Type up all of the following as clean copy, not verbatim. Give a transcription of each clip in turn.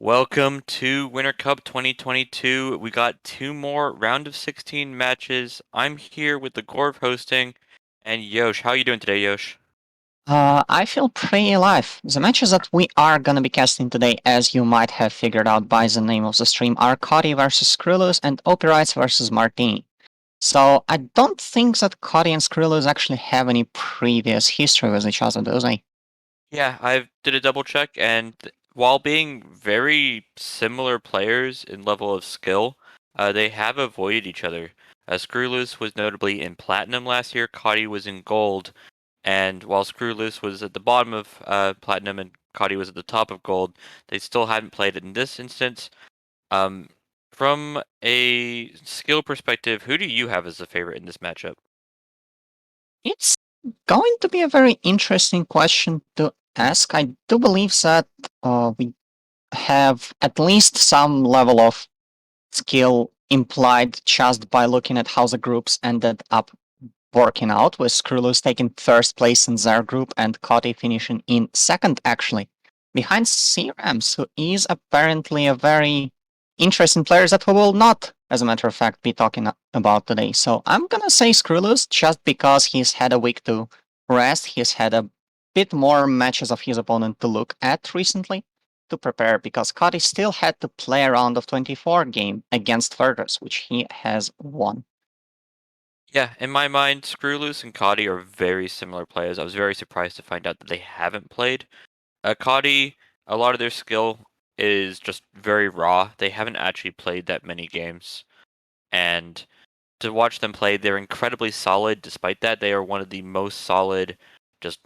Welcome to Winter Cup 2022. We got two more round of 16 matches. I'm here with the Gorv hosting and Yosh. How are you doing today, Yosh? I feel pretty alive. The matches that we are gonna be casting today, as you might have figured out by the name of the stream, are Kotte versus skrewwL00se and Opirites versus Martini. So I don't think that Kotte and skrewwL00se actually have any previous history with each other, do they? Yeah, I did a double check, and while being very similar players in level of skill, they have avoided each other. Screwloose was notably in Platinum last year, Kotte was in Gold, and while Screwloose was at the bottom of Platinum and Kotte was at the top of Gold, they still hadn't played it in this instance. Um, from a skill perspective, who do you have as a favorite in this matchup? It's going to be a very interesting question to ask. I do believe that we have at least some level of skill implied just by looking at how the groups ended up working out, with skrewwL00se taking first place in their group and Kotte finishing in second, actually, behind Crams, who is apparently a very interesting player that we will not, as a matter of fact, be talking about today. So I'm gonna say skrewwL00se just because he's had a week to rest. He's had a bit more matches of his opponent to look at recently to prepare, because Kotte still had to play a round of 24 game against Fergus, which he has won. Yeah, in my mind, Screwloose and Kotte are very similar players. I was very surprised to find out that they haven't played. Kotte, a lot of their skill is just very raw. They haven't actually played that many games. And to watch them play, they're incredibly solid. Despite that, they are one of the most solid, just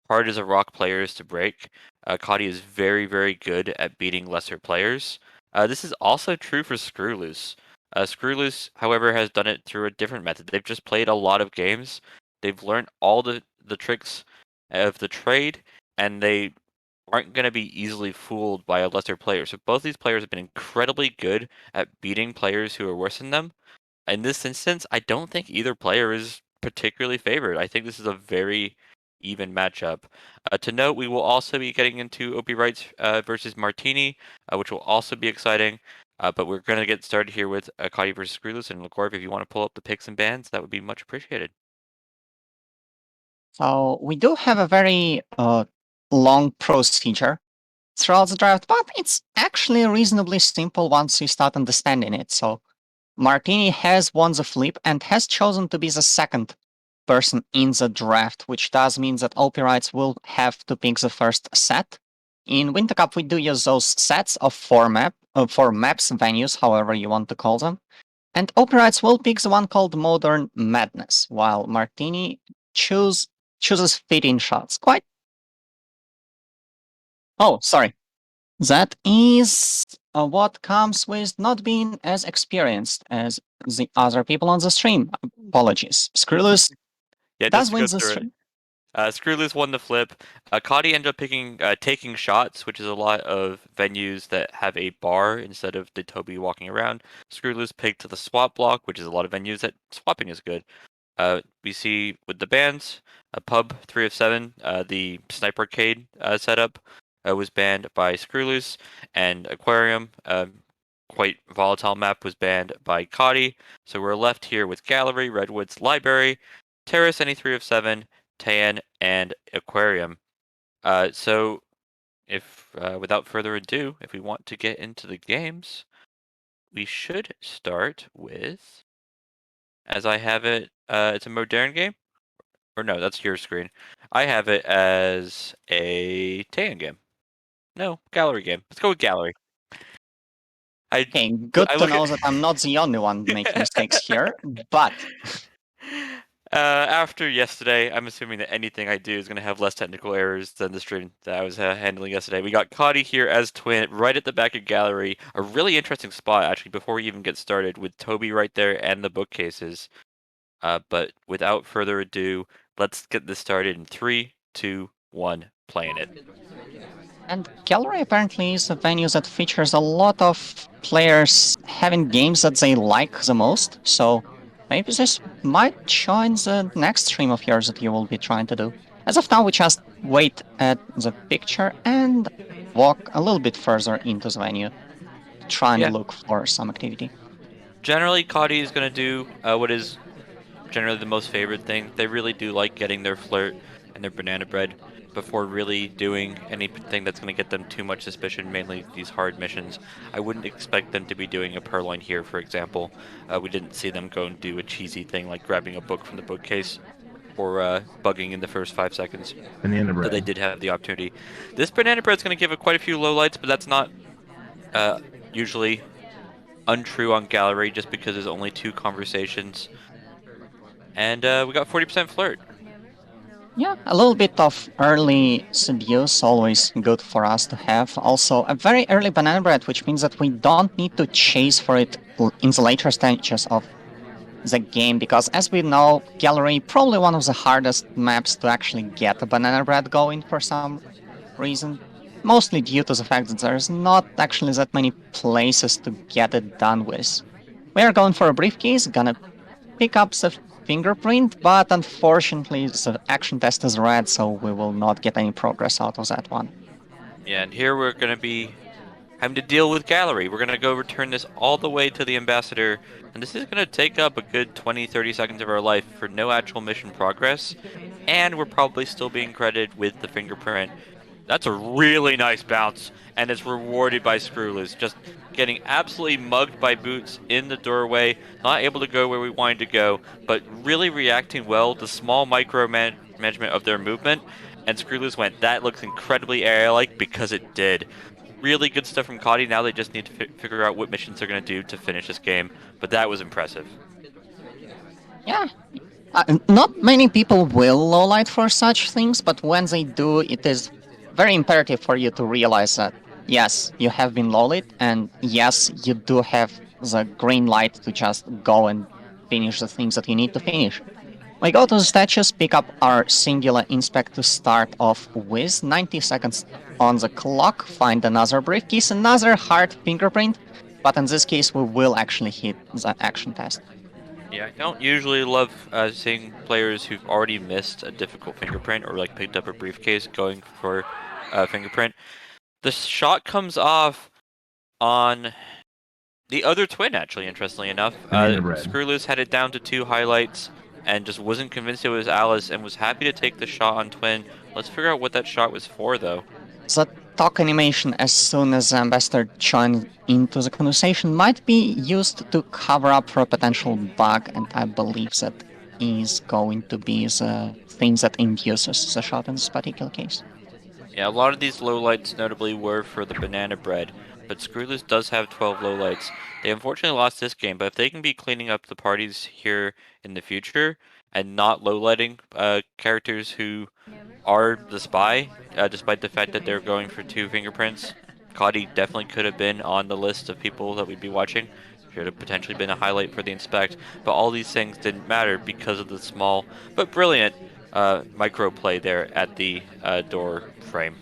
hard as a rock players to break. Kotte is very, very good at beating lesser players. This is also true for Screwloose. Screwloose, however, has done it through a different method. They've just played a lot of games. They've learned all the tricks of the trade, and they aren't going to be easily fooled by a lesser player. So both these players have been incredibly good at beating players who are worse than them. In this instance, I don't think either player is particularly favored. I think this is a very even matchup. To note, we will also be getting into Opie Wrights versus Martini, which will also be exciting. But we're going to get started here with Akadi versus Screwless, and Lacorv, if you want to pull up the picks and bans, that would be much appreciated. So we do have a very long procedure throughout the draft, but it's actually reasonably simple once you start understanding it. So Martini has won the flip and has chosen to be the second person in the draft, which does mean that Opirites will have to pick the first set. In Winter Cup, we do use those sets of four maps, venues, however you want to call them. And Opirites will pick the one called Modern Madness, while Martini choose chooses fitting shots. Quite. Oh, sorry. That is what comes with not being as experienced as the other people on the stream. Apologies. SkrewwL00se Yeah, just does to win go the through it. stream. Screwloose won the flip. Cotty ended up picking taking shots, which is a lot of venues that have a bar instead of the Toby walking around. Screwloose picked the swap block, which is a lot of venues that swapping is good. We see with the bands, a pub 3 of 7, the Sniper Arcade setup was banned by Screwloose, and Aquarium, quite volatile map, was banned by Cotty. So we're left here with Gallery, Redwoods, Library, Terrace, any 3 of 7, Tan, and Aquarium. So if without further ado, if we want to get into the games, we should start with, as I have it, it's a modern game. Or no, that's your screen. I have it as a Tan game. No, gallery game. Let's go with gallery. I Okay, good I to look at know that I'm not the only one making mistakes here, but after yesterday, I'm assuming that anything I do is going to have less technical errors than the stream that I was handling yesterday. We got Cotty here as twin, right at the back of gallery. A really interesting spot, actually, before we even get started, with Toby right there and the bookcases. But without further ado, let's get this started in 3, 2, 1, playing it. and gallery apparently is a venue that features a lot of players having games that they like the most. So maybe this might join the next stream of yours that you will be trying to do. As of now, we just wait at the picture, and walk a little bit further into the venue to try and Yeah, look for some activity. generally, Cody is going to do what is generally the most favorite thing. They really do like getting their flirt and their banana bread before really doing anything that's going to get them too much suspicion, mainly these hard missions. I wouldn't expect them to be doing a purloin here, for example. We didn't see them go and do a cheesy thing like grabbing a book from the bookcase or bugging in the first 5 seconds. Banana But they bread. did have the opportunity. This banana bread's going to give quite a few lowlights, but that's not uh, usually untrue on gallery just because there's only 2 conversations. And we got 40% flirt. Yeah, a little bit of early seduce always good for us to have. Also, a very early banana bread, which means that we don't need to chase for it in the later stages of the game, because as we know, Gallery probably one of the hardest maps to actually get a banana bread going for some reason. Mostly due to the fact that there's not actually that many places to get it done with. We are going for a briefcase, gonna pick up the fingerprint, but unfortunately the action test is red, so we will not get any progress out of that one. Yeah, and here we're going to be having to deal with gallery. We're going to go return this all the way to the ambassador, and this is going to take up a good 20-30 seconds of our life for no actual mission progress, and we're probably still being credited with the fingerprint. That's a really nice bounce, and it's rewarded by skrewwL00se. Just getting absolutely mugged by Boots in the doorway, not able to go where we wanted to go, but really reacting well to small micromanagement of their movement. And skrewwL00se went, that looks incredibly AI-like because it did. Really good stuff from Kotte. Now they just need to figure out what missions they're going to do to finish this game, but that was impressive. Yeah, not many people will lowlight for such things, but when they do, it is very imperative for you to realize that yes, you have been lowlit, and yes, you do have the green light to just go and finish the things that you need to finish. We go to the statues, pick up our singular inspect to start off with 90 seconds on the clock, find another briefcase, another hard fingerprint, but in this case, we will actually hit the action test. Yeah, I don't usually love seeing players who've already missed a difficult fingerprint or like picked up a briefcase going for a fingerprint. The shot comes off on the other twin, actually, interestingly enough. Banana bread. skrewwL00se had it down to 2 highlights and just wasn't convinced it was Alice and was happy to take the shot on twin. Let's figure out what that shot was for, though. The talk animation as soon as the ambassador joins into the conversation might be used to cover up for a potential bug, and I believe that is going to be the thing that induces the shot in this particular case. Yeah, a lot of these lowlights notably were for the banana bread, but skrewwL00se does have 12 lowlights. They unfortunately lost this game, but if they can be cleaning up the parties here in the future and not lowlighting characters who are the spy, despite the fact that they're going for 2 fingerprints, Kotte definitely could have been on the list of people that we'd be watching. Should have potentially been a highlight for the inspect, but all these things didn't matter because of the small but brilliant micro play there at the door frame.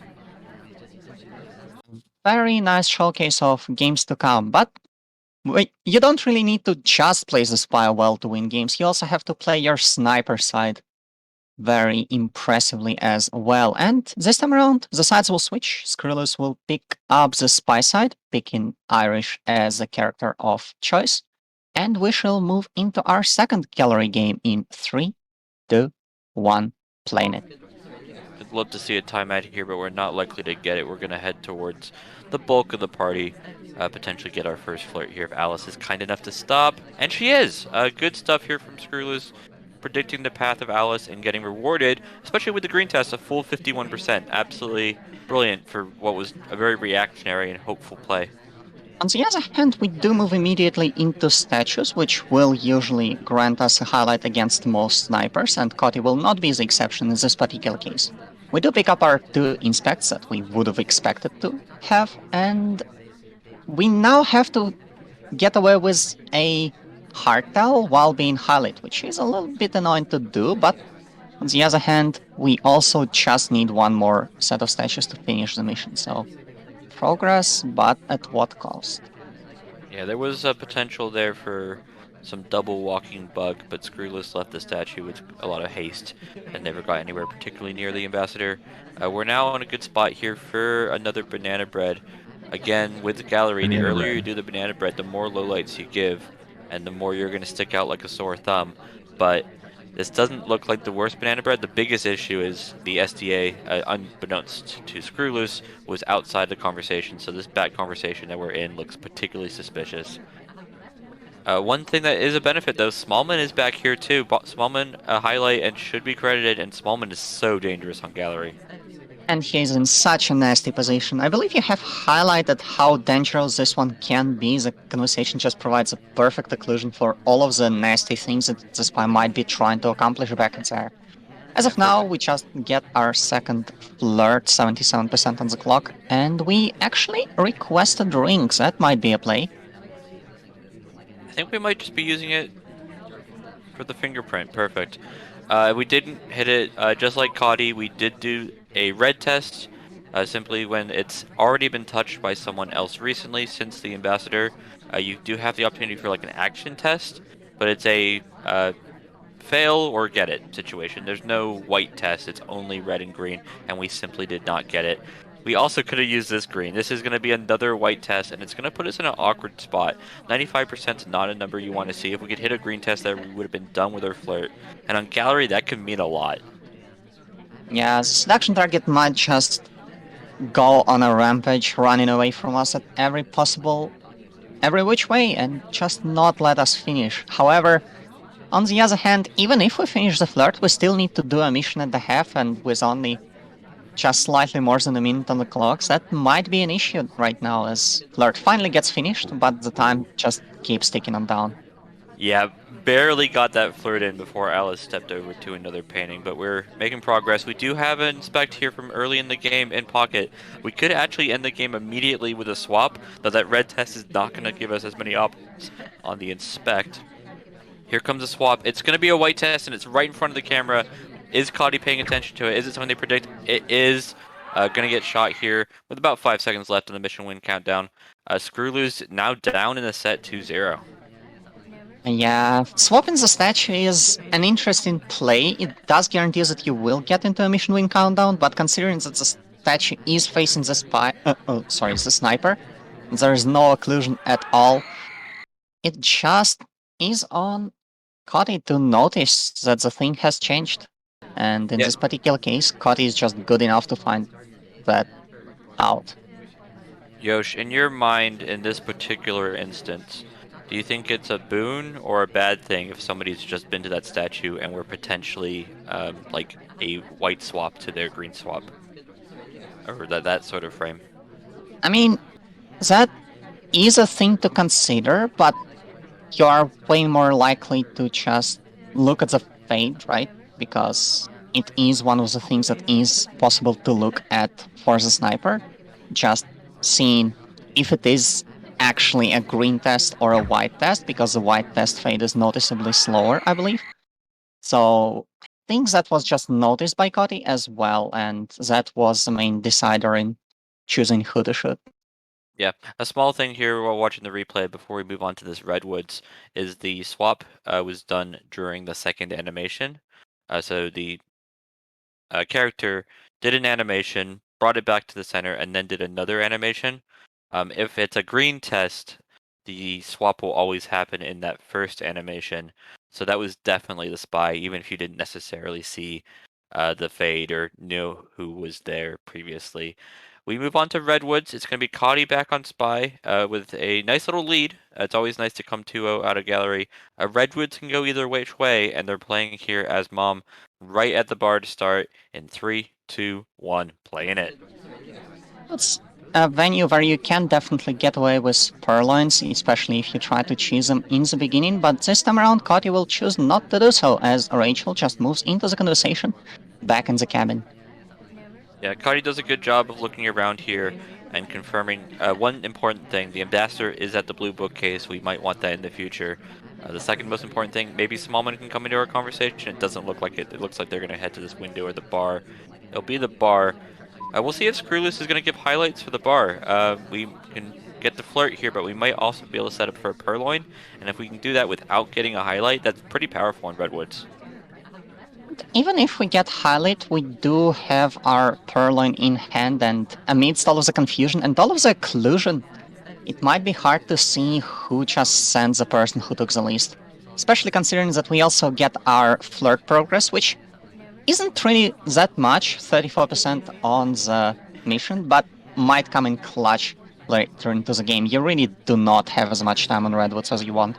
Very nice showcase of games to come, but you don't really need to just play the spy well to win games. You also have to play your sniper side very impressively as well. And this time around, the sides will switch. skrewwL00se will pick up the spy side, picking Irish as a character of choice. And we shall move into our second gallery game in 3, 2, 1, playing it. I'd love to see a timeout here, but we're not likely to get it. We're going to head towards the bulk of the party, potentially get our first flirt here if Alice is kind enough to stop. And she is! Good stuff here from skrewwL00se, predicting the path of Alice and getting rewarded, especially with the green test, a full 51%. Absolutely brilliant for what was a very reactionary and hopeful play. On the other hand, we do move immediately into statues, which will usually grant us a highlight against most snipers, and Kotte will not be the exception in this particular case. We do pick up our 2 inspects that we would have expected to have, and we now have to get away with a hardtail while being highlight, which is a little bit annoying to do, but on the other hand, we also just need one more set of statues to finish the mission, so progress, but at what cost? Yeah, there was a potential there for some double walking bug, but Screwless left the statue with a lot of haste and never got anywhere particularly near the ambassador. We're now in a good spot here for another banana bread. Again, with the gallery, the Banana earlier you bread. do the banana bread, the more lowlights you give, and the more you're going to stick out like a sore thumb. But this doesn't look like the worst banana bread. The biggest issue is the SDA, unbeknownst to Screwloose, was outside the conversation. So this back conversation that we're in looks particularly suspicious. One thing that is a benefit though, Smallman is back here too. Smallman, a highlight and should be credited, and Smallman is so dangerous on gallery. And he's in such a nasty position. I believe you have highlighted how dangerous this one can be. The conversation just provides a perfect occlusion for all of the nasty things that the spy might be trying to accomplish back in there. As Yeah, of now, we just get our second flirt, 77% on the clock, and we actually requested rings. That might be a play. I think we might just be using it for the fingerprint. Perfect. We didn't hit it, just like Coddy, we did do a red test, simply when it's already been touched by someone else recently since the ambassador. You do have the opportunity for like an action test, but it's a fail or get it situation. There's no white test, it's only red and green, and we simply did not get it. We also could have used this green. This is going to be another white test, and it's going to put us in an awkward spot. 95% is not a number you want to see. If we could hit a green test there, we would have been done with our flirt. And on gallery, that could mean a lot. Yeah, the seduction target might just go on a rampage, running away from us at every which way, and just not let us finish. However, on the other hand, even if we finish the flirt, we still need to do a mission at the half, and with only just slightly more than a minute on the clocks, that might be an issue right now as flirt finally gets finished, but the time just keeps ticking on down. Yeah, barely got that flirt in before Alice stepped over to another painting, but we're making progress. We do have an inspect here from early in the game in pocket. We could actually end the game immediately with a swap, though that red test is not going to give us as many options on the inspect. Here comes a swap. It's going to be a white test, and it's right in front of the camera. Is Coddy paying attention to it? Is it something they predict? It is. Going to get shot here with about 5 seconds left on the mission win countdown. Screwloose now down in the set 2-0. Yeah, swapping the statue is an interesting play. It does guarantee that you will get into a mission win countdown, but considering that the statue is facing the the sniper, there is no occlusion at all. It just is on Kotte to notice that the thing has changed. And in Yeah, this particular case, Kotte is just good enough to find that out. Yosh, in your mind, in this particular instance, do you think it's a boon or a bad thing if somebody's just been to that statue and we're potentially like a white swap to their green swap, or that sort of frame? I mean, that is a thing to consider, but you are way more likely to just look at the fade, right? Because it is one of the things that is possible to look at for the sniper. Just seeing if it is actually a green test or a white test, because the white test fade is noticeably slower, I believe. So I think that was just noticed by Cody as well, and that was the main decider in choosing who to shoot. Yeah, a small thing here while watching the replay before we move on to this Redwoods is the swap was done during the second animation. So the character did an animation, brought it back to the center, and then did another animation. If it's a green test, the swap will always happen in that first animation. So that was definitely the spy, even if you didn't necessarily see the fade or knew who was there previously. We move on to Redwoods. It's going to be Cody back on spy with a nice little lead. It's always nice to come 2-0 out of gallery. Redwoods can go either which way, and they're playing here as mom right at the bar to start in 3, 2, 1, playing it. It's a venue where you can definitely get away with purloins, especially if you try to choose them in the beginning, but this time around Cody will choose not to do so as Rachel just moves into the conversation back in the cabin. Yeah, Cody does a good job of looking around here and confirming one important thing. The ambassador is at the blue bookcase. We might want that in the future. The second most important thing, maybe Smallman can come into our conversation. It doesn't look like it. It looks like they're going to head to this window or the bar. It'll be the bar. We'll see if Screwless is going to give highlights for the bar. We can get the flirt here, but we might also be able to set up for a purloin. And if we can do that without getting a highlight, that's pretty powerful in Redwoods. Even if we get highlight, we do have our purloin in hand, and amidst all of the confusion and all of the occlusion, it might be hard to see who just sends the person who took the least. Especially considering that we also get our flirt progress, which isn't really that much, 34% on the mission, but might come in clutch later into the game. You really do not have as much time on Redwoods as you want.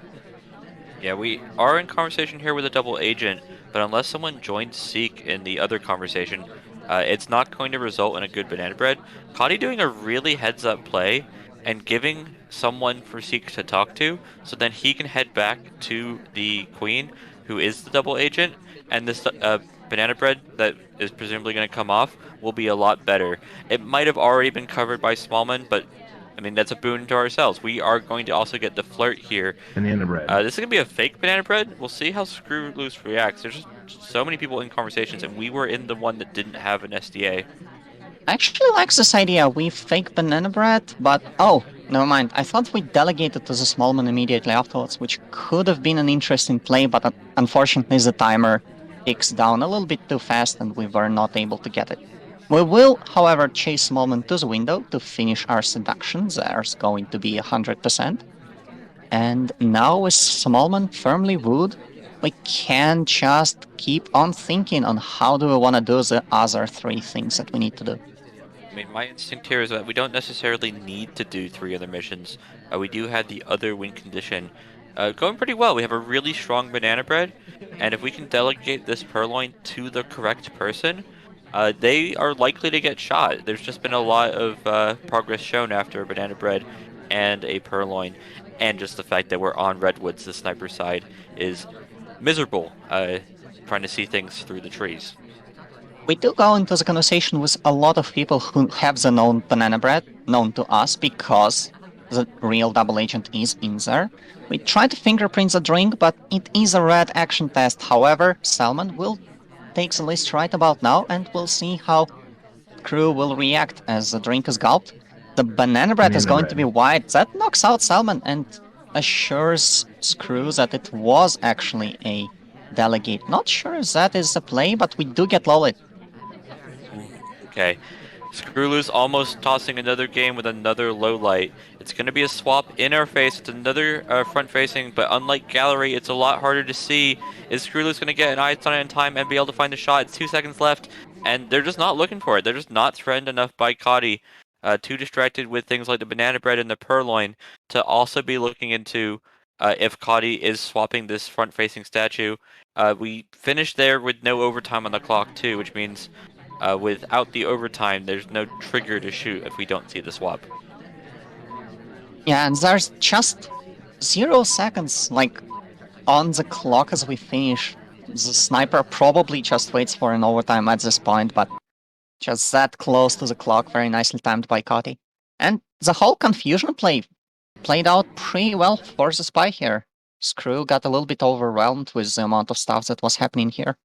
Yeah, we are in conversation here with a double agent, but unless someone joins Seek in the other conversation, it's not going to result in a good banana bread. Cotty doing a really heads-up play and giving someone for Seek to talk to, so then he can head back to the queen, who is the double agent, and this banana bread that is presumably going to come off will be a lot better. It might have already been covered by Smallman, but I mean that's a boon to ourselves. We are going to also get the flirt here. Banana bread. This is gonna be a fake banana bread. We'll see how Screw Loose reacts. There's just so many people in conversations, and we were in the one that didn't have an SDA. I actually like this idea. We fake banana bread, but oh, never mind. I thought we delegated to the smallman immediately afterwards, which could have been an interesting play, but unfortunately the timer ticks down a little bit too fast and we were not able to get it. We will, however, chase Smallman to the window to finish our seduction. There's going to be 100%. And now with Smallman firmly wooed, we can just keep on thinking on how do we want to do the other three things that we need to do. I mean, my instinct here is that we don't necessarily need to do three other missions. We do have the other win condition going pretty well. We have a really strong banana bread, and if we can delegate this purloin to the correct person, they are likely to get shot. There's just been a lot of progress shown after a banana bread and a purloin, and just the fact that we're on Redwoods, the sniper side, is miserable, trying to see things through the trees. We do go into the conversation with a lot of people who have the known banana bread, known to us because the real double agent is in there. We try to fingerprint the drink, but it is a red action test. However, Salmon will take the list right about now, and we'll see how crew will react as the drink is gulped. The banana bread is Banana going to be bread. white. That knocks out Salmon and assures Screw that it was actually a delegate. Not sure if that is the play, but we do get Lolit. Okay. Screwloose almost tossing another game with another low light. It's going to be a swap in our face. It's another front facing, but unlike Gallery, it's a lot harder to see. Is Screwloose going to get an eyes on it in time and be able to find the shot? It's 2 seconds left, and they're just not looking for it. They're just not threatened enough by Cotty. Too distracted with things like the banana bread and the purloin to also be looking into if Cotty is swapping this front facing statue. We finished there with no overtime on the clock too, which means without the overtime, there's no trigger to shoot if we don't see the swap. Yeah, and there's just 0 seconds, like, on the clock as we finish. The sniper probably just waits for an overtime at this point, but just that close to the clock, very nicely timed by Kotte. And the whole confusion play played out pretty well for the spy here. Screw got a little bit overwhelmed with the amount of stuff that was happening here.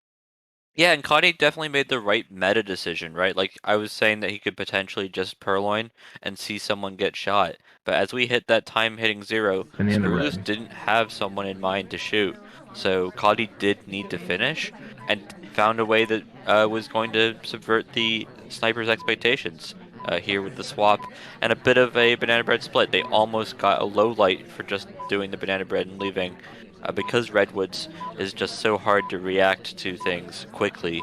Yeah, and Connie definitely made the right meta decision, right? Like I was saying that he could potentially just purloin and see someone get shot. But as we hit that time hitting 0, Banana Screwloose bread. didn't have someone in mind to shoot. So Cody did need to finish and found a way that was going to subvert the sniper's expectations. Here with the swap and a bit of a banana bread split. They almost got a low light for just doing the banana bread and leaving. Because Redwoods is just so hard to react to things quickly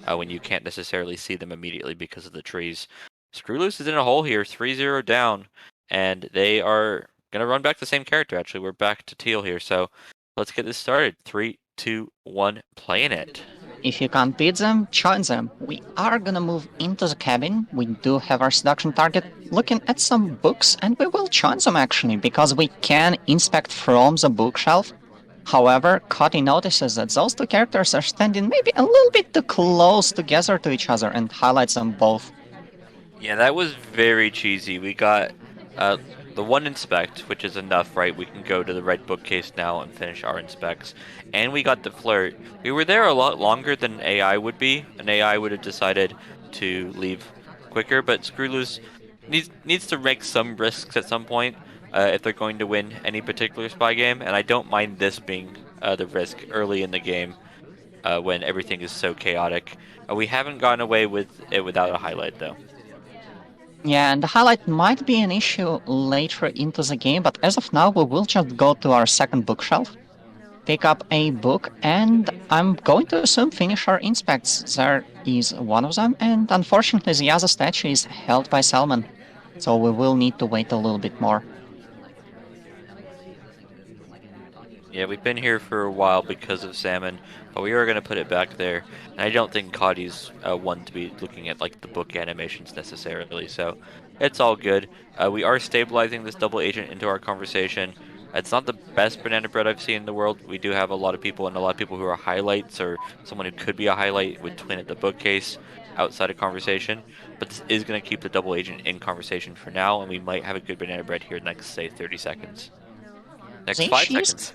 when you can't necessarily see them immediately because of the trees. Screwloose is in a hole here, 3-0 down, and they are going to run back the same character, actually. We're back to Teal here, so let's get this started. 3, 2, 1, playing it. If you can't beat them, join them. We are gonna move into the cabin. We do have our seduction target looking at some books, and we will join them actually, because we can inspect from the bookshelf. However, Cody notices that those two characters are standing maybe a little bit too close together to each other and highlights them both. Yeah, that was very cheesy. We got uh, the one inspect, which is enough, right? We can go to the red bookcase now and finish our inspects. And we got the flirt. We were there a lot longer than AI would be. An AI would have decided to leave quicker, but Screwloose needs to make some risks at some point if they're going to win any particular spy game, and I don't mind this being the risk early in the game when everything is so chaotic. We haven't gotten away with it without a highlight though. Yeah, and the highlight might be an issue later into the game, but as of now, we will just go to our second bookshelf, pick up a book, and I'm going to assume finish our inspects. There is one of them, and unfortunately, the other statue is held by Salman, so we will need to wait a little bit more. Yeah, we've been here for a while because of salmon, but we are going to put it back there. And I don't think Coddy's one to be looking at like the book animations necessarily, so it's all good. We are stabilizing this double agent into our conversation. It's not the best banana bread I've seen in the world. We do have a lot of people and a lot of people who are highlights or someone who could be a highlight would twin at the bookcase outside of conversation. But this is going to keep the double agent in conversation for now, and we might have a good banana bread here next, say, 30 seconds. Next The 5 issue is, seconds.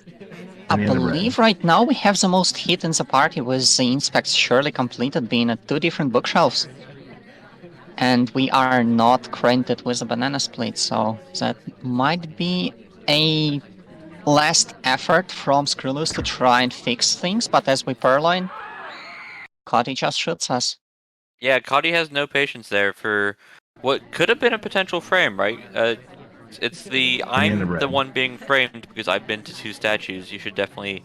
I believe right now we have the most hit in the party with the inspects surely completed being at two different bookshelves. And we are not granted with a banana split, so that might be a last effort from skrewwL00se to try and fix things, but as we purloin, Kotte just shoots us. Yeah, Cody has no patience there for what could have been a potential frame, right? It's the I'm the one being framed because I've been to two statues. You should definitely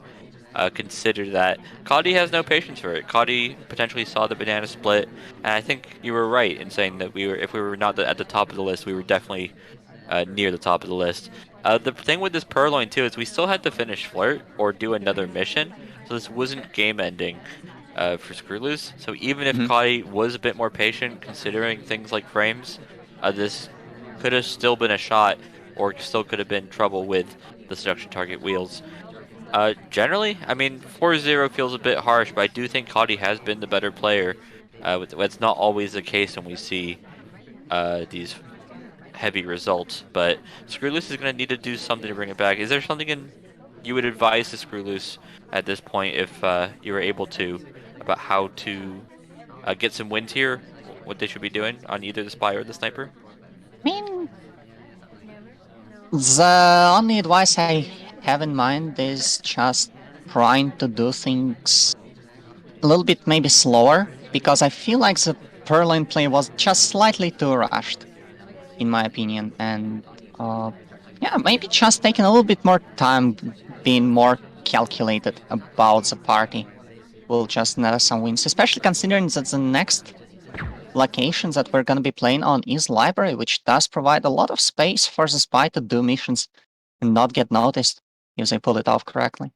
consider that. Cody has no patience for it. Cody potentially saw the banana split, and I think you were right in saying that we were, if we were not at the top of the list, we were definitely near the top of the list. The thing with this Purloin too is we still had to finish Flirt or do another mission, so this wasn't game ending for skrewwL00se. So even if Mhm. Kai was a bit more patient, considering things like frames, this could have still been a shot, or still could have been trouble with the seduction target wheels. Generally, I mean, 4-0 feels a bit harsh, but I do think Cody has been the better player. It's not always the case when we see these heavy results, but skrewwL00se is going to need to do something to bring it back. Is there something you would advise the skrewwL00se at this point if you were able to about how to get some wins here? What they should be doing on either the spy or the sniper? I mean, the only advice I have in mind is just trying to do things a little bit maybe slower, because I feel like the purloin play was just slightly too rushed, in my opinion, and uh, yeah, maybe just taking a little bit more time, being more calculated about the party will just net us some wins, especially considering that the next location that we're going to be playing on is library, which does provide a lot of space for the spy to do missions and not get noticed if they pull it off correctly.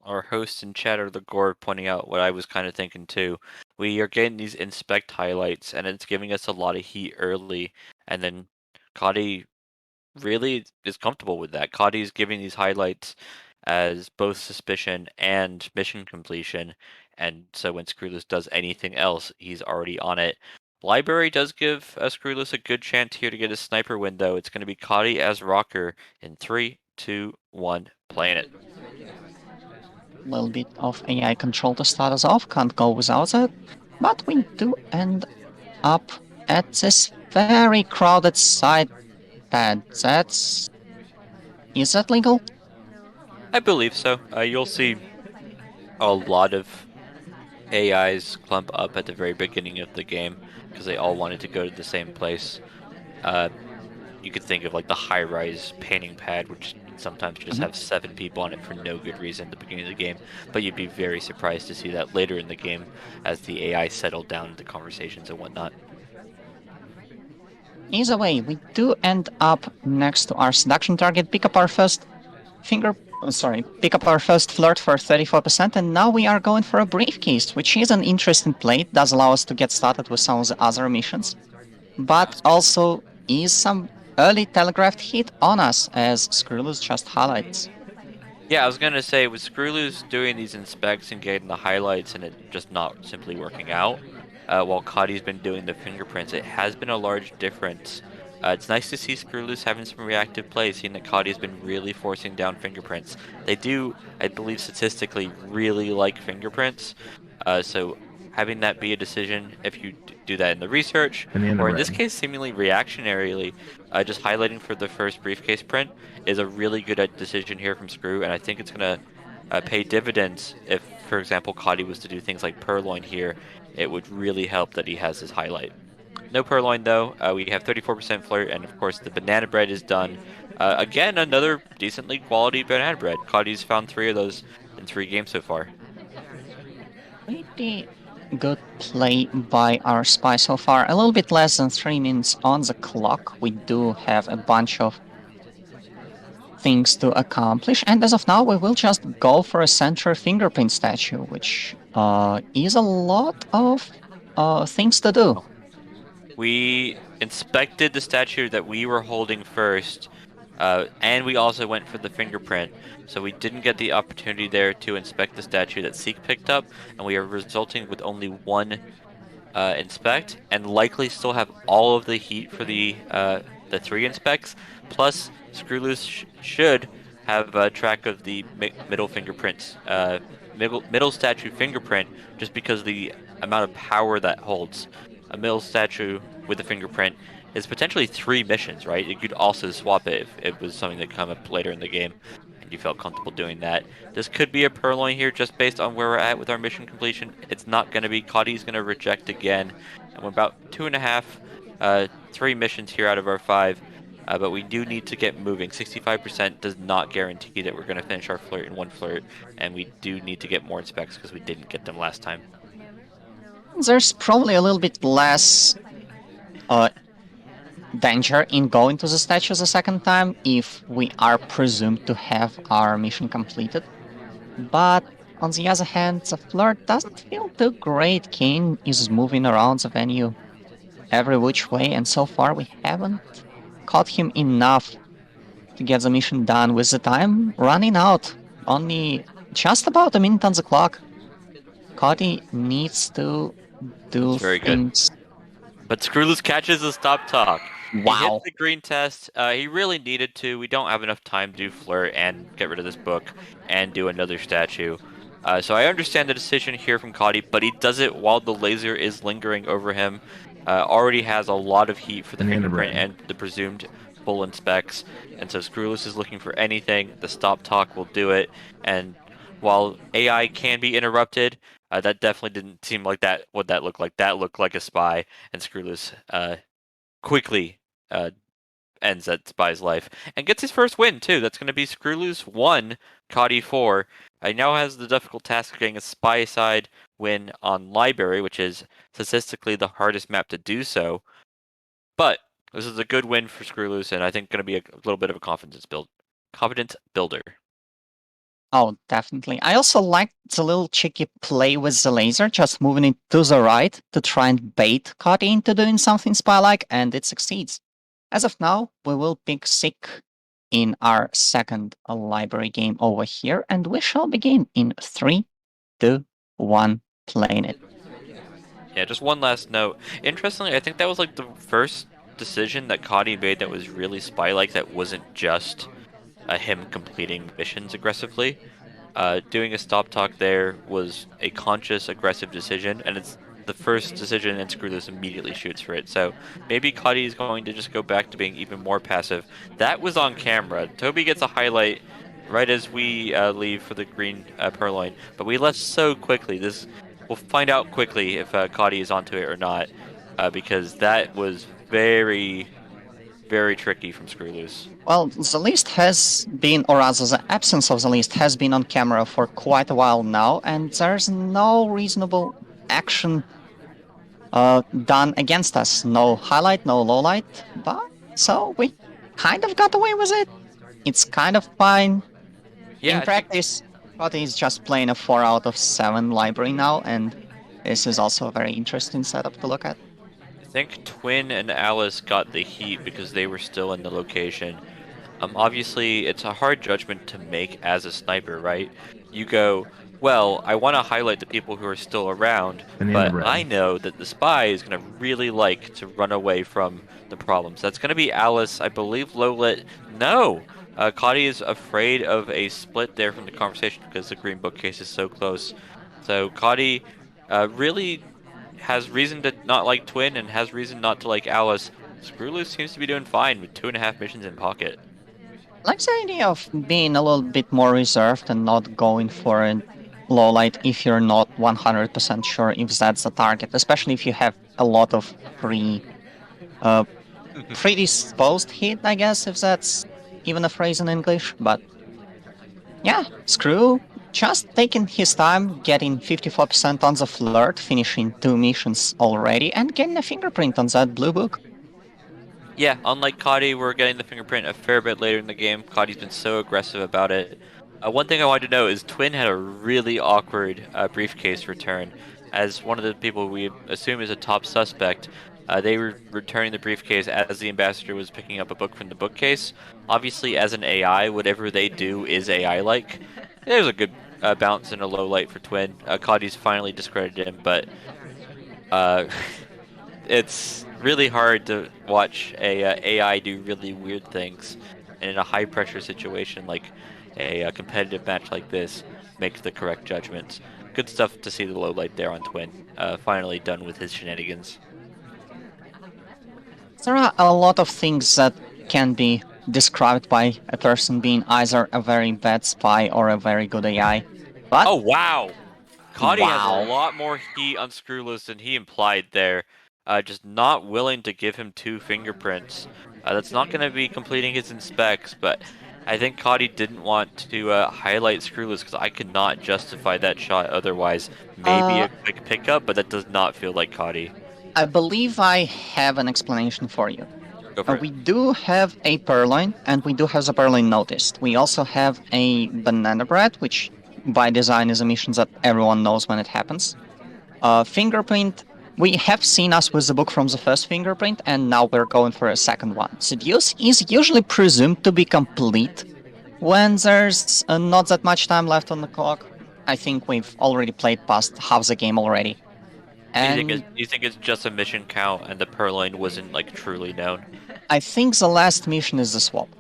Our host in chat or the Gore pointing out what I was kind of thinking too. We are getting these inspect highlights, and it's giving us a lot of heat early, and then Cody really is comfortable with that. Coddy's giving these highlights as both suspicion and mission completion, and so when skrewwL00se does anything else, he's already on it. Library does give skrewwL00se a good chance here to get a sniper window. It's going to be Coddy as Rocker in 3, 2, 1, playing it. A little bit of AI control to start us off, can't go without that. But we do end up at this very crowded side pad. Is that legal? I believe so. You'll see a lot of AIs clump up at the very beginning of the game because they all wanted to go to the same place. Uh, you could think of like the high-rise painting pad, which sometimes just Mhm. have 7 people on it for no good reason at the beginning of the game. But you'd be very surprised to see that later in the game as the AI settled down the conversations and whatnot. Either way, we do end up next to our seduction target, pick up our first pick up our first flirt for 34%, and now we are going for a briefcase, which is an interesting play. It does allow us to get started with some of the other missions, but also is some early telegraphed hit on us, as skrewwL00se just highlights. Yeah, I was gonna say with skrewwL00se doing these inspects and getting the highlights and it just not simply working out, while Coddy's been doing the fingerprints, it has been a large difference. It's nice to see skrewwL00se having some reactive plays, seeing that Coddy's been really forcing down fingerprints. They do, I believe, statistically really like fingerprints, so having that be a decision if you do that in the research, Banana or in this bread. case, seemingly reactionarily, just highlighting for the first briefcase print is a really good decision here from Screw, and I think it's going to pay dividends if, for example, Cotty was to do things like Purloin here. It would really help that he has his highlight. No Purloin though. We have 34% flirt, and of course the banana bread is done. Again, another decently quality banana bread. Cotty's found 3 of those in 3 games so far. Pretty good play by our spy so far. A little bit less than 3 minutes on the clock. We do have a bunch of things to accomplish, and as of now, we will just go for a center fingerprint statue, which is a lot of things to do. We inspected the statue that we were holding first, and we also went for the fingerprint. So we didn't get the opportunity there to inspect the statue that Seek picked up, and we are resulting with only one inspect, and likely still have all of the heat for the 3 inspects. Plus, Screwloose should have track of the middle fingerprints, middle statue fingerprint, just because of the amount of power that holds. A middle statue with a fingerprint is potentially 3 missions, right? You could also swap it if it was something that come up later in the game and you felt comfortable doing that. This could be a Purloin here just based on where we're at with our mission completion. It's not going to be. Cotty's going to reject again. And we're about 2.5, 3 missions here out of our 5. But we do need to get moving. 65% does not guarantee that we're going to finish our flirt in 1 flirt. And we do need to get more inspects because we didn't get them last time. There's probably a little bit less uh, danger in going to the statue the second time if we are presumed to have our mission completed. But on the other hand, the flirt doesn't feel too great. Kane is moving around the venue every which way, and so far we haven't caught him enough to get the mission done with the time running out. Only just about a minute on the clock. Cody needs to That's do very good. things. But Screwless catches the stop talk. He hits Wow. the green test. He really needed to. We don't have enough time to do flirt and get rid of this book and do another statue. So I understand the decision here from Cotty, but he does it while the laser is lingering over him. Already has a lot of heat for the Banana fingerprint bread. and the presumed full inspects. And so Screwless is looking for anything. The stop talk will do it. And while AI can be interrupted, that definitely didn't seem like that. What that looked like? That looked like a spy, and Screwless quickly uh, ends that spy's life and gets his first win too. That's going to be Screwloose 1, Cotty 4. He now has the difficult task of getting a spy side win on Library, which is statistically the hardest map to do so. But this is a good win for Screwloose, and I think going to be a little bit of a confidence builder. Oh, definitely. I also like the little cheeky play with the laser, just moving it to the right to try and bait Cody into doing something spy-like, and it succeeds. As of now, we will pick Sick in our second library game over here, and we shall begin in 3, 2, 1, playing it. Yeah, just one last note. Interestingly, I think that was like the first decision that Cotty made that was really spy-like, that wasn't just him completing missions aggressively. Doing a stop talk there was a conscious, aggressive decision, and it's the first decision, and Screwless immediately shoots for it. So maybe Cuddy is going to just go back to being even more passive. That was on camera. Toby gets a highlight right as we leave for the green Purloin, but we left so quickly. We'll find out quickly if Cuddy is onto it or not, because that was very, very tricky from Screwloose. Well, the list has been, or rather, the absence of the list has been on camera for quite a while now, and there's no reasonable action done against us. No highlight, no low light, but so we kind of got away with it. It's kind of fine. Yeah, In I think practice, Scotty is just playing a 4 out of 7 library now, and this is also a very interesting setup to look at. I think Twin and Alice got the heat because they were still in the location. Obviously, it's a hard judgment to make as a sniper, right? You go, well, I want to highlight the people who are still around, Banana but I bread. know that the spy is going to really like to run away from the problems. That's going to be Alice, I believe. Lowlit, no. Cotty is afraid of a split there from the conversation because the green bookcase is so close. So Cotty really has reason to not like Twin and has reason not to like Alice. SkrewwL00se seems to be doing fine with 2.5 missions in pocket. I like the idea of being a little bit more reserved and not going for a low light if you're not 100% sure if that's the target, especially if you have a lot of pre uh, predisposed hit, I guess, if that's even a phrase in English. But yeah, Screw just taking his time, getting 54% on the flirt, finishing 2 missions already, and getting a fingerprint on that blue book. Yeah, unlike Cody, we're getting the fingerprint a fair bit later in the game. Cody's been so aggressive about it. One thing I wanted to know is Twin had a really awkward briefcase return. As one of the people we assume is a top suspect, they were returning the briefcase as the ambassador was picking up a book from the bookcase. Obviously, as an AI, whatever they do is AI-like. There's a good bounce and a low light for Twin. Cody's finally discredited him, but uh, it's really hard to watch a AI do really weird things, and in a high pressure situation like a competitive match like this, make the correct judgments. Good stuff to see the low light there on Twin. Finally done with his shenanigans. There are a lot of things that can be described by a person being either a very bad spy or a very good AI. But Oh wow! Cody has a wow, lot more heat on Screwless than he implied there. Just not willing to give him 2 fingerprints. That's not going to be completing his inspects, but I think Cody didn't want to highlight Screwless because I could not justify that shot otherwise. Maybe uh, a quick pickup, but that does not feel like Cody. I believe I have an explanation for you. Go for it. We do have a purloin, and we do have the purloin noticed. We also have a banana bread, which by design is a mission that everyone knows when it happens. Fingerprint, we have seen us with the book from the first fingerprint, and now we're going for a second one. Seduce is usually presumed to be complete when there's not that much time left on the clock. I think we've already played past half the game already. And You think it's just a mission count and the Purloin wasn't like truly known? I think the last mission is the swap.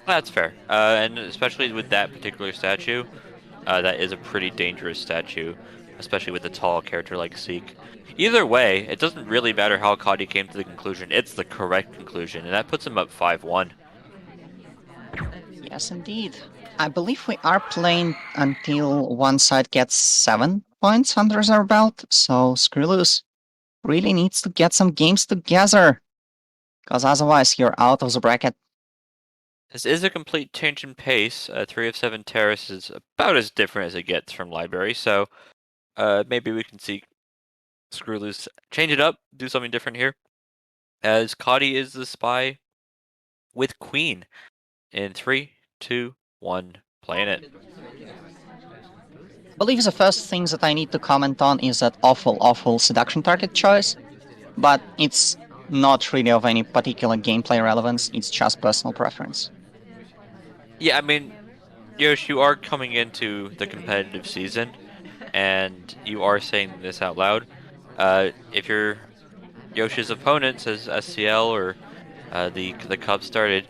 That's fair. And especially with that particular statue. That is a pretty dangerous statue, especially with a tall character like Seek. Either way, it doesn't really matter how Cody came to the conclusion. It's the correct conclusion, and that puts him up 5-1. Yes, indeed. I believe we are playing until one side gets 7 points under their belt, so SkrewwL00se really needs to get some games together, because otherwise you're out of the bracket. This is a complete change in pace. 3 of 7 Terrace is about as different as it gets from Library, so maybe we can see Screwloose change it up, do something different here. As Cody is the spy with Queen in 3, 2, 1, playing it. I believe the first thing that I need to comment on is that awful, awful seduction target choice, but it's not really of any particular gameplay relevance, it's just personal preference. Yeah, I mean, Yosh, you are coming into the competitive season, and you are saying this out loud. If your Yoshi's opponent says SCL or the Cubs started,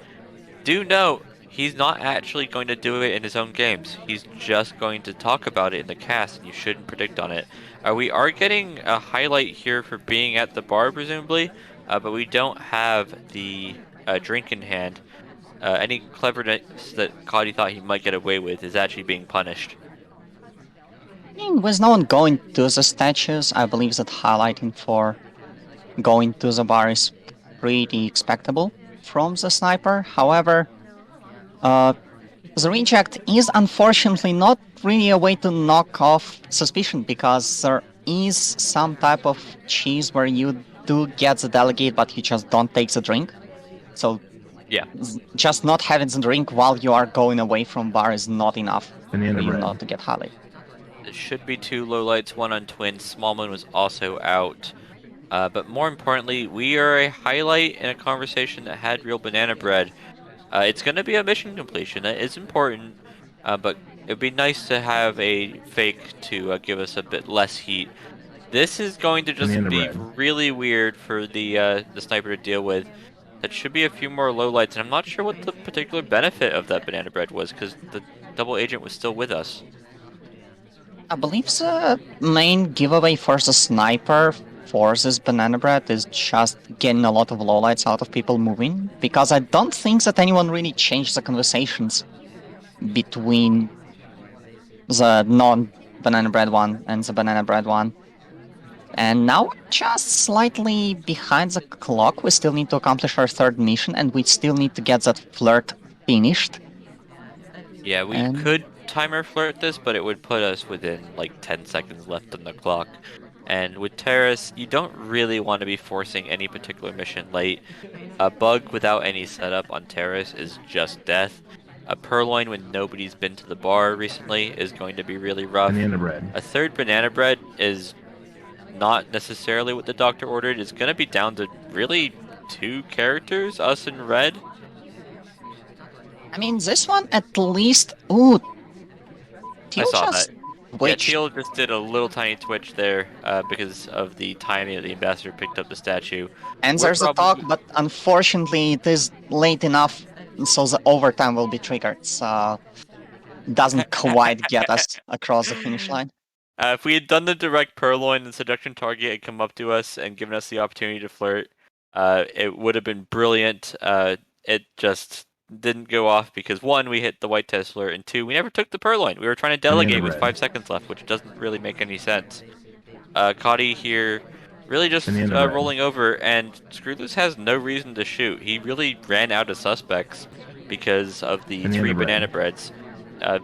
do note he's not actually going to do it in his own games. He's just going to talk about it in the cast, and you shouldn't predict on it. We are getting a highlight here for being at the bar, presumably, but we don't have the drink in hand. Any cleverness that Cody thought he might get away with is actually being punished. With no one going to the statues, I believe that highlighting for going to the bar is pretty expectable from the sniper. However, uh, the reject is unfortunately not really a way to knock off suspicion because there is some type of cheese where you do get the delegate but you just don't take the drink. So Yeah. just not having the drink while you are going away from bar is not enough for Banana you bread. not to get highlighted. It should be 2 lowlights, one on Twin. Smallman was also out. But more importantly, we are a highlight in a conversation that had real banana bread. It's going to be a mission completion. That is important, but it'd be nice to have a fake to give us a bit less heat. This is going to just Banana be bread. really weird for the sniper to deal with. That should be a few more lowlights, and I'm not sure what the particular benefit of that banana bread was because the double agent was still with us. I believe the main giveaway for the sniper for this banana bread is just getting a lot of lowlights out of people moving, because I don't think that anyone really changed the conversations between the non banana bread one and the banana bread one. And now we're just slightly behind the clock. We still need to accomplish our third mission, and we still need to get that flirt finished. Yeah, we And could timer flirt this, but it would put us within like 10 seconds left on the clock. And with Terrace, you don't really want to be forcing any particular mission late. A bug without any setup on Terrace is just death. A purloin when nobody's been to the bar recently is going to be really rough. Banana bread. A third banana bread is not necessarily what the doctor ordered. It's going to be down to really two characters, us and Red. I mean, this one at least. Ooh, I Teal saw that. just Yeah, switched. Teal just did a little tiny twitch there because of the timing that the ambassador picked up the statue. And We're there's a talk, probably but unfortunately, it is late enough, so the overtime will be triggered. So doesn't quite get us across the finish line. If we had done the direct purloin, the seduction target had come up to us and given us the opportunity to flirt, it would have been brilliant. It just didn't go off because one, we hit the white Tesla, and two, we never took the purloin. We were trying to Banana delegate with bread. 5 seconds left, which doesn't really make any sense. Cotty here really just Banana bread. rolling over, and Screwloose has no reason to shoot. He really ran out of suspects because of the three Banana banana bread. breads. Uh,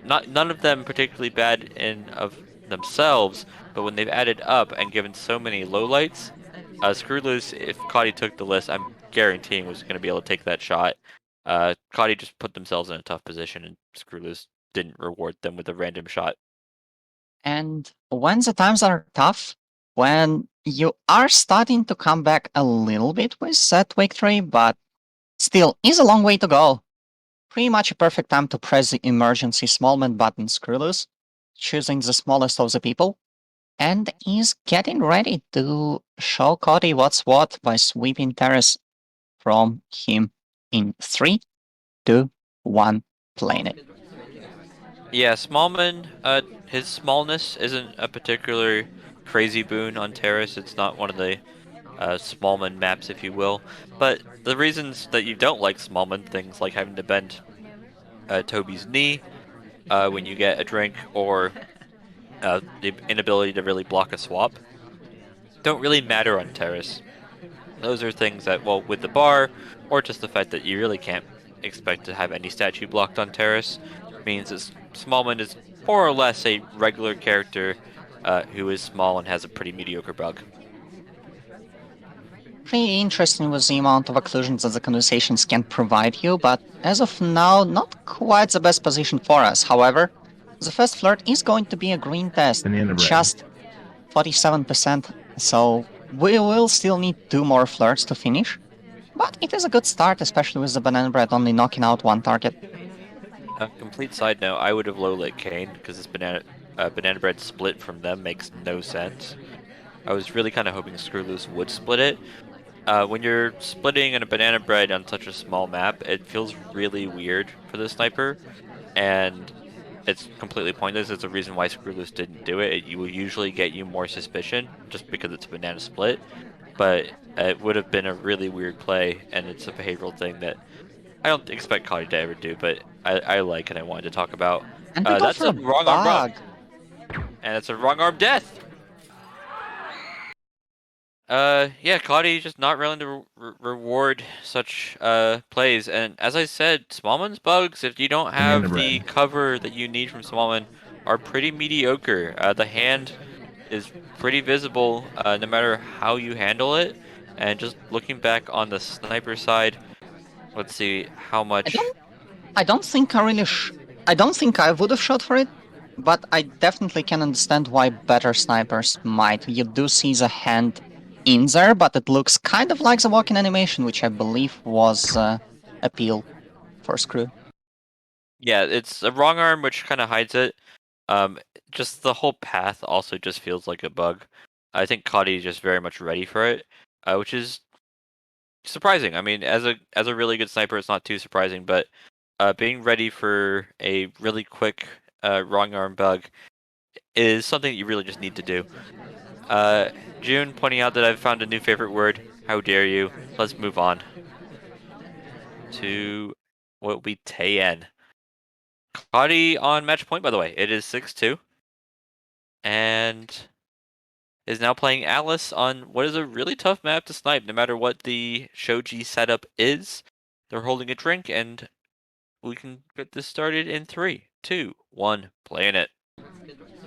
not none of them particularly bad in of themselves, but when they've added up and given so many lowlights, Screwloose, if Cotty took the list, I'm guaranteeing was going to be able to take that shot. Cotty just put themselves in a tough position, and Screwloose didn't reward them with a random shot. And when the times are tough, when you are starting to come back a little bit with that victory, but still is a long way to go. Pretty much a perfect time to press the emergency smallman button, Screwloose, choosing the smallest of the people, and is getting ready to show Cody what's what by sweeping Terrace from him in 3, 2, 1, playing it. Yeah, Smallman, his smallness isn't a particular crazy boon on Terrace. It's not one of the Smallman maps, if you will. But the reasons that you don't like Smallman, things like having to bend Toby's knee when you get a drink, or the inability to really block a swap, don't really matter on Terrace. Those are things that, well, with the bar, or just the fact that you really can't expect to have any statue blocked on Terrace, means that Smallman is more or less a regular character who is small and has a pretty mediocre bug. Pretty interesting with the amount of occlusions that the conversations can provide you, but as of now, not quite the best position for us. However, the first flirt is going to be a green test, Banana bread. just 47%, so we will still need 2 more flirts to finish. But it is a good start, especially with the banana bread only knocking out one target. A complete side note, I would have low lit Kane because this banana bread split from them makes no sense. I was really kind of hoping Screwloose would split it. When you're splitting in a banana bread on such a small map, it feels really weird for the sniper, and it's completely pointless. It's a reason why Screwloose didn't do it. It will usually get you more suspicion just because it's a banana split, but it would have been a really weird play, and it's a behavioral thing that I don't expect Cody to ever do, but I like and I wanted to talk about. And we go That's for a a wrong arm bug, bug. and it's a wrong arm death. Yeah, Cody just not willing to reward such plays, and as I said, Smallman's bugs, if you don't Banana have the bread. cover that you need from Smallman, are pretty mediocre. The hand is pretty visible, no matter how you handle it, and just looking back on the sniper side, let's see how I much. don't I don't think I really I don't think I would have shot for it, but I definitely can understand why better snipers might. You do see the hand in there, but it looks kind of like the walking animation, which I believe was appeal for Screw. Yeah, it's a wrong arm which kind of hides it. Um, just the whole path also just feels like a bug. I think Cody is just very much ready for it, which is surprising. I mean, as a really good sniper, it's not too surprising, but being ready for a really quick wrong arm bug is something that you really just need to do. Uh, June pointing out that I've found a new favorite word. How dare you? Let's move on to what will be Tayen. Kadi on match point, by the way. It is 6-2. And is now playing Alice on what is a really tough map to snipe, no matter what the Shoji setup is. They're holding a drink, and we can get this started in 3, 2, 1, playing it.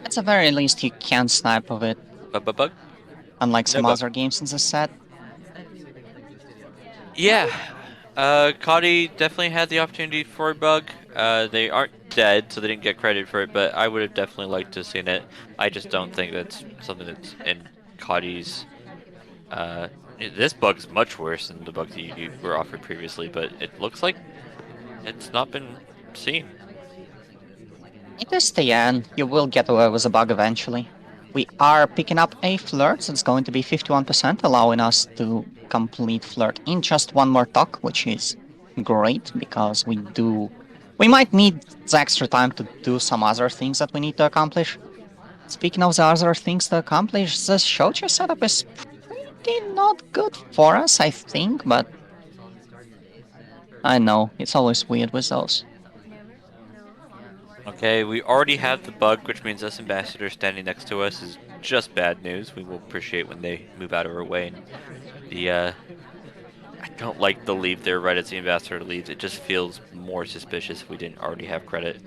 At the very least, you can snipe of it, Bug. unlike No some bug. other games in the set. Yeah. Kadi definitely had the opportunity for a bug. They aren't dead, so they didn't get credit for it, but I would have definitely liked to have seen it. I just don't think that's something that's in Kadi's. Uh, this bug is much worse than the bug that you were offered previously, but it looks like it's not been seen. It is the end. You will get away with a bug eventually. We are picking up a flirt. It's going to be 51%, allowing us to complete flirt in just one more talk, which is great because we might need the extra time to do some other things that we need to accomplish. Speaking of the other things to accomplish, the shoujo setup is pretty not good for us, I think, but I know it's always weird with those. Okay, we already have the bug, which means this ambassador standing next to us is just bad news. We will appreciate when they move out of our way. And the I don't like the leave there right as the ambassador leaves. It just feels more suspicious if we didn't already have credit.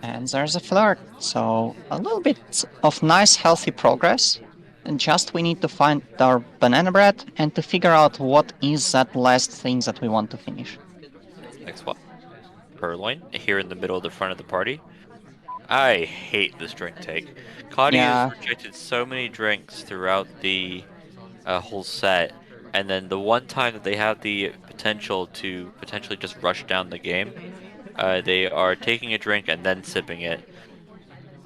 And there's a flirt, so a little bit of nice, healthy progress. And just we need to find our banana bread and to figure out what is that last thing that we want to finish. Next one, Purloin here in the middle of the front of the party. I hate this drink take. Kadi has Yeah, rejected so many drinks throughout the whole set, and then the one time that they have the potential to potentially just rush down the game, they are taking a drink and then sipping it.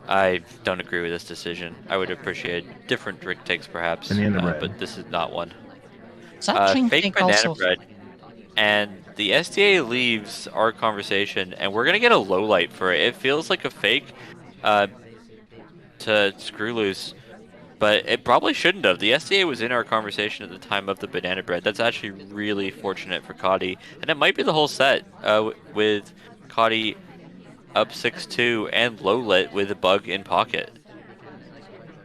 I don't agree with this decision. I would appreciate different drink takes perhaps, Banana bread. but this is not one. that drink Fake take banana also. bread, and the SDA leaves our conversation, and we're gonna get a low light for it. It feels like a fake uh, to screw loose, but it probably shouldn't have. The SDA was in our conversation at the time of the banana bread. That's actually really fortunate for Kadi, and it might be the whole set with Kadi up 6-2 and low lit with a bug in pocket.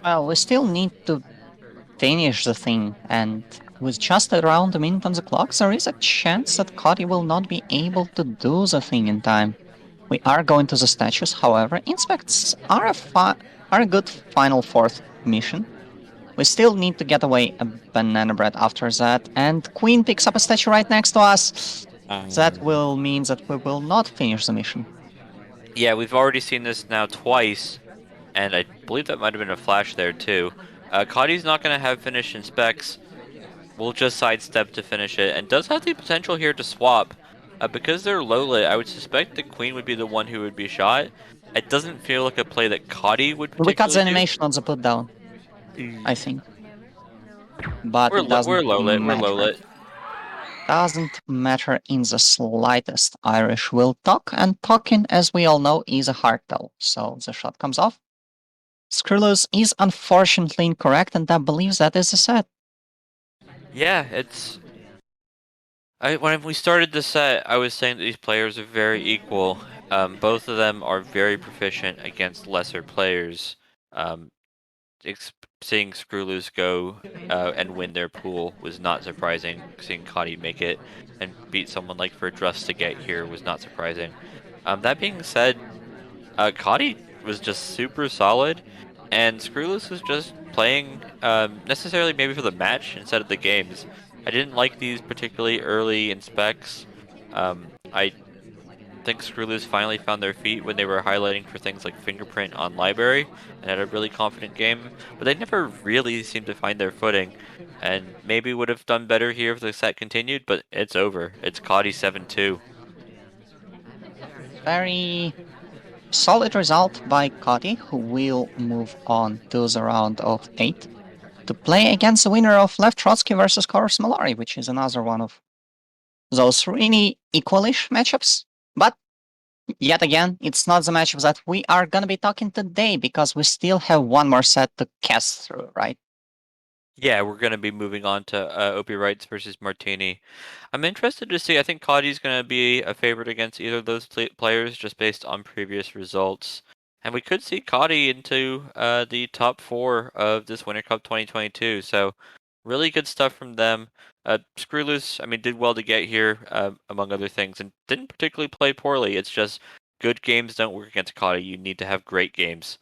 Well, we still need to finish the thing, and with just around a minute on the clock, there is a chance that Cody will not be able to do the thing in time. We are going to the statues, however, inspects are are a good final fourth mission. We still need to get away a banana bread after that, and Queen picks up a statue right next to us. That will mean that we will not finish the mission. Yeah, we've already seen this now twice, and I believe that might have been a flash there too. Kadi's not going to have finish in specs. We'll just sidestep to finish it, and does have the potential here to swap. Because they're low lit, I would suspect the queen would be the one who would be shot. It doesn't feel like a play that Kadi would We cut the particularly do. animation on the put down, Mm. I think, but it We're doesn't low lit. We're low matter. lit. Doesn't matter in the slightest. Irish will talk, and talking, as we all know, is a hard tell. So the shot comes off. SkrewwL00se is unfortunately incorrect, and that believes that is a set. Yeah, it's. When we started the set, I was saying that these players are very equal. Both of them are very proficient against lesser players. Um, Seeing Screwloose go and win their pool was not surprising. Seeing Cotty make it and beat someone like Verdrust to get here was not surprising. That being said, Cotty was just super solid, and Screwloose was just playing necessarily maybe for the match instead of the games. I didn't like these particularly early in specs. I think Screwloose finally found their feet when they were highlighting for things like Fingerprint on Library and had a really confident game, but they never really seemed to find their footing, and maybe would have done better here if the set continued, but it's over. It's Cody 7-2. Very solid result by Cody, who will move on to the round of 8 to play against the winner of Lev Trotsky versus Koros Malari, which is another one of those really equalish matchups. But Yet again, it's not the matchups that we are going to be talking today because we still have one more set to cast through, right? Yeah, we're going to be moving on to Opie Wrights versus Martini. I'm interested to see. I think Coddy's going to be a favorite against either of those players just based on previous results. And we could see Coddy into the top four of this Winter Cup 2022. So really good stuff from them. SkrewwL00se, I mean, did well to get here, among other things, and didn't particularly play poorly. It's just good games don't work against Kotte. You need to have great games.